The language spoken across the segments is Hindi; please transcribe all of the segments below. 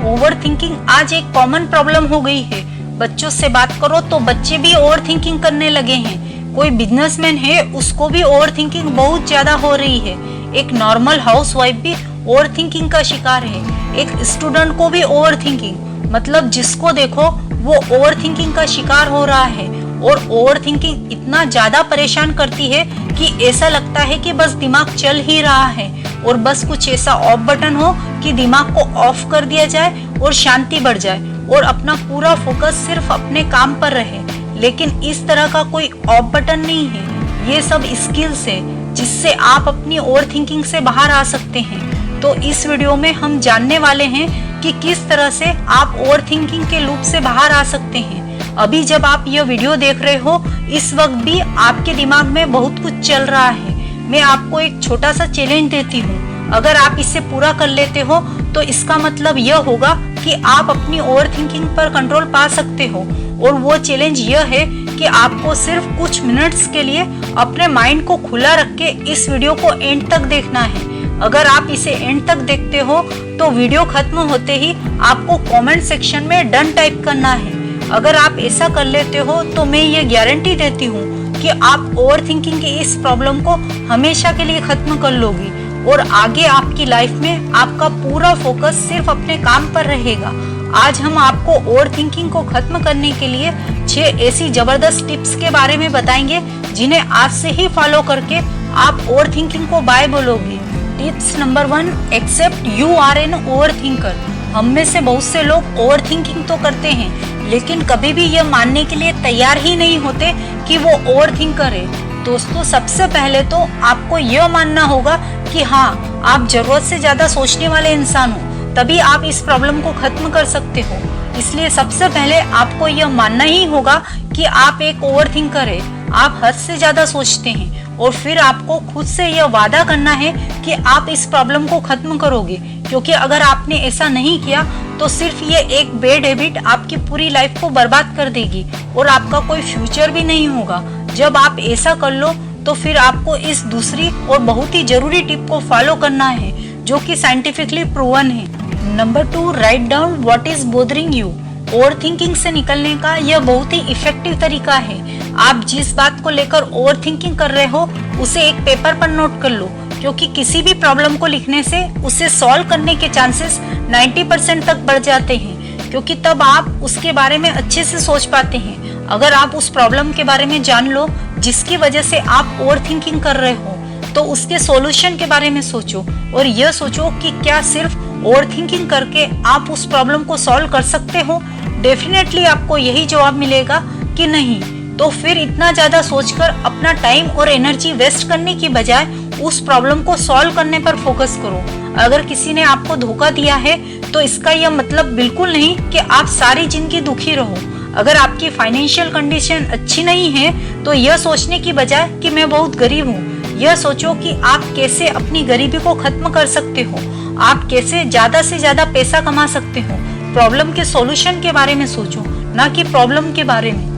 ओवरथिंकिंग आज एक कॉमन प्रॉब्लम हो गई है। बच्चों से बात करो तो बच्चे भी ओवरथिंकिंग करने लगे हैं। कोई बिजनेसमैन है, उसको भी ओवरथिंकिंग बहुत ज्यादा हो रही है। एक नॉर्मल हाउसवाइफ भी ओवरथिंकिंग का शिकार है। एक स्टूडेंट को भी ओवरथिंकिंग, मतलब जिसको देखो वो ओवरथिंकिंग का शिकार हो रहा है। और ओवरथिंकिंग इतना ज्यादा परेशान करती है कि ऐसा लगता है कि बस दिमाग चल ही रहा है और बस कुछ ऐसा ऑफ बटन हो कि दिमाग को ऑफ कर दिया जाए और शांति बढ़ जाए और अपना पूरा फोकस सिर्फ अपने काम पर रहे। लेकिन इस तरह का कोई ऑफ बटन नहीं है, ये सब स्किल्स है जिससे आप अपनी ओवरथिंकिंग से बाहर आ सकते हैं। तो इस वीडियो में हम जानने वाले हैं कि किस तरह से आप ओवरथिंकिंग के लूप से बाहर आ सकते हैं। अभी जब आप यह वीडियो देख रहे हो, इस वक्त भी आपके दिमाग में बहुत कुछ चल रहा है। मैं आपको एक छोटा सा चैलेंज देती हूँ, अगर आप इसे पूरा कर लेते हो तो इसका मतलब यह होगा कि आप अपनी ओवरथिंकिंग पर कंट्रोल पा सकते हो। और वो चैलेंज यह है कि आपको सिर्फ कुछ मिनट्स के लिए अपने माइंड को खुला रख के इस वीडियो को एंड तक देखना है। अगर आप इसे एंड तक देखते हो तो वीडियो खत्म होते ही आपको कमेंट सेक्शन में डन टाइप करना है। अगर आप ऐसा कर लेते हो तो मैं ये गारंटी देती हूँ कि आप ओवरथिंकिंग की इस प्रॉब्लम को हमेशा के लिए खत्म कर लोगी और आगे आपकी लाइफ में आपका पूरा फोकस सिर्फ अपने काम पर रहेगा। आज हम आपको ओवरथिंकिंग को खत्म करने के लिए 6 ऐसी जबरदस्त टिप्स के बारे में बताएंगे जिन्हें आज से ही फॉलो करके आप ओवरथिंकिंग को बाय बोलोगे। Tips number 1, accept you are an overthinker. हम में से बहुत से लोग ओवरथिंकिंग तो करते हैं लेकिन कभी भी यह मानने के लिए तैयार ही नहीं होते कि वो ओवरथिंकर है। दोस्तों, सबसे पहले तो आपको यह मानना होगा कि हाँ, आप जरूरत से ज्यादा सोचने वाले इंसान हो, तभी आप इस प्रॉब्लम को खत्म कर सकते हो। इसलिए सबसे पहले आपको यह मानना ही होगा कि आप एक ओवरथिंकर है, आप हद से ज्यादा सोचते हैं। और फिर आपको खुद से यह वादा करना है कि आप इस प्रॉब्लम को खत्म करोगे, क्योंकि अगर आपने ऐसा नहीं किया तो सिर्फ ये एक बैड हैबिट आपकी पूरी लाइफ को बर्बाद कर देगी और आपका कोई फ्यूचर भी नहीं होगा। जब आप ऐसा कर लो तो फिर आपको इस दूसरी और बहुत ही जरूरी टिप को फॉलो करना है जो कि साइंटिफिकली प्रूवन है। Number 2, write down what is bothering you. Overthinking से निकलने का यह बहुत ही इफेक्टिव तरीका है। आप जिस बात को लेकर ओवरथिंकिंग कर रहे हो उसे एक पेपर पर नोट कर लो, क्योंकि किसी भी प्रॉब्लम को लिखने से उसे सॉल्व करने के चांसेस 90% तक बढ़ जाते हैं, क्योंकि तब आप उसके बारे में अच्छे से सोच पाते हैं। अगर आप उस प्रॉब्लम के बारे में जान लो जिसकी वजह से आप ओवरथिंकिंग कर रहे हो तो उसके सॉल्यूशन के बारे में सोचो और यह सोचो कि क्या सिर्फ ओवरथिंकिंग करके आप उस प्रॉब्लम को सॉल्व कर सकते हो। डेफिनेटली आपको यही जवाब मिलेगा कि नहीं। तो फिर इतना ज्यादा सोचकर अपना टाइम और एनर्जी वेस्ट करने की बजाय उस प्रॉब्लम को सॉल्व करने पर फोकस करो। अगर किसी ने आपको धोखा दिया है तो इसका यह मतलब बिल्कुल नहीं कि आप सारी जिंदगी दुखी रहो। अगर आपकी फाइनेंशियल कंडीशन अच्छी नहीं है तो यह सोचने की बजाय कि मैं बहुत गरीब हूँ, यह सोचो कि आप कैसे अपनी गरीबी को खत्म कर सकते हो, आप कैसे ज्यादा से ज्यादा पैसा कमा सकते हो। प्रॉब्लम के सॉल्यूशन के बारे में सोचो, ना कि प्रॉब्लम के बारे में।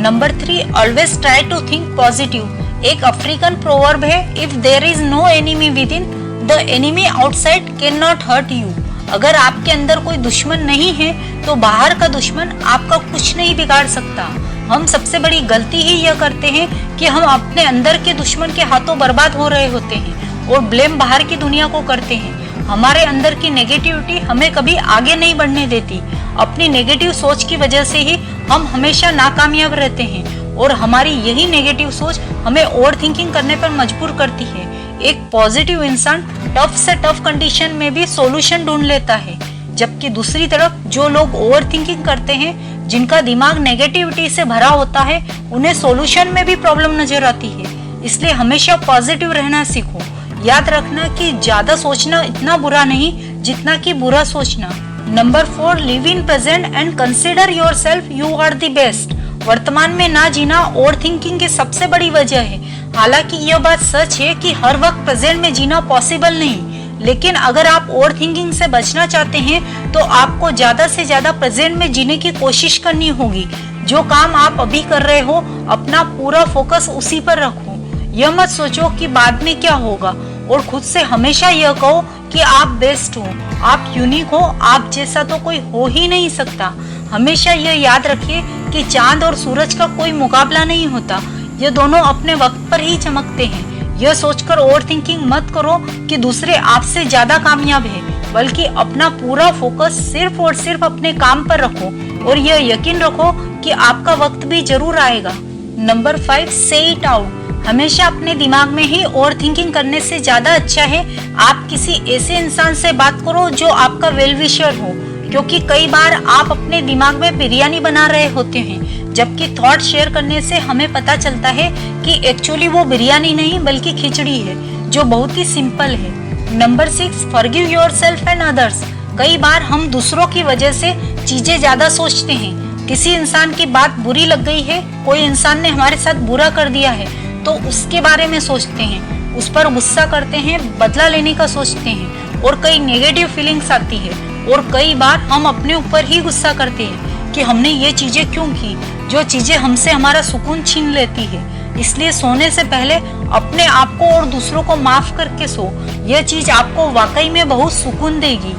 Number 3, always try to think positive. एक अफ्रीकन प्रोवर्ब है, if there is no enemy within, the enemy outside can not hurt you. अगर आपके अंदर कोई दुश्मन नहीं है तो बाहर का दुश्मन आपका कुछ नहीं बिगाड़ सकता। हम सबसे बड़ी गलती ही यह करते हैं कि हम अपने अंदर के दुश्मन के हाथों बर्बाद हो रहे होते हैं और ब्लेम बाहर की दुनिया को करते हैं। हमारे अंदर की नेगेटिविटी हमें कभी आगे नहीं बढ़ने देती। अपनी नेगेटिव सोच की वजह से ही हम हमेशा नाकामयाब रहते हैं और हमारी यही नेगेटिव सोच हमें ओवरथिंकिंग करने पर मजबूर करती है। एक पॉजिटिव इंसान टफ से टफ कंडीशन में भी सॉल्यूशन ढूंढ लेता है, जबकि दूसरी तरफ जो लोग ओवरथिंकिंग करते हैं, जिनका दिमाग नेगेटिविटी से भरा होता है, उन्हें सॉल्यूशन में भी प्रॉब्लम नजर आती है। इसलिए हमेशा पॉजिटिव रहना सीखो। याद रखना कि ज्यादा सोचना इतना बुरा नहीं जितना कि बुरा सोचना। Number 4, live in present and consider yourself you are the best. वर्तमान में ना जीना ओवरथिंकिंग की सबसे बड़ी वजह है। हालांकि यह बात सच है कि हर वक्त प्रेजेंट में जीना पॉसिबल नहीं, लेकिन अगर आप ओवरथिंकिंग से बचना चाहते हैं तो आपको ज्यादा से ज्यादा प्रेजेंट में जीने की कोशिश करनी होगी। जो काम आप अभी कर रहे हो, अपना पूरा फोकस उसी पर रखो। यह मत सोचो कि बाद में क्या होगा और खुद से हमेशा यह कहो कि आप बेस्ट हो, आप यूनिक हो, आप जैसा तो कोई हो ही नहीं सकता। हमेशा यह याद रखिए कि चांद और सूरज का कोई मुकाबला नहीं होता, ये दोनों अपने वक्त पर ही चमकते हैं। यह सोचकर ओवर थिंकिंग मत करो कि दूसरे आपसे ज्यादा कामयाब है, बल्कि अपना पूरा फोकस सिर्फ और सिर्फ अपने काम पर रखो और यह यकीन रखो कि आपका वक्त भी जरूर आएगा। नंबर 5, से इट आउट। हमेशा अपने दिमाग में ही ओवर थिंकिंग करने से ज्यादा अच्छा है आप किसी ऐसे इंसान से बात करो जो आपका वेल विशर हो, क्योंकि कई बार आप अपने दिमाग में बिरयानी बना रहे होते हैं, जबकि थॉट शेयर करने से हमें पता चलता है कि एक्चुअली वो बिरयानी नहीं बल्कि खिचड़ी है, जो बहुत ही सिंपल है। Number 6, forgive yourself and others. कई बार हम दूसरों की वजह से चीजें ज्यादा सोचते हैं। किसी इंसान की बात बुरी लग गई है, कोई इंसान ने हमारे साथ बुरा कर दिया है, तो उसके बारे में सोचते हैं, उस पर गुस्सा करते हैं, बदला लेने का सोचते हैं और कई नेगेटिव फीलिंग्स आती है। और कई बार हम अपने ऊपर ही गुस्सा करते हैं कि हमने ये चीजें क्यों की, जो चीजें हमसे हमारा सुकून छीन लेती है। इसलिए सोने से पहले अपने आप को और दूसरों को माफ करके सो, यह चीज आपको वाकई में बहुत सुकून देगी।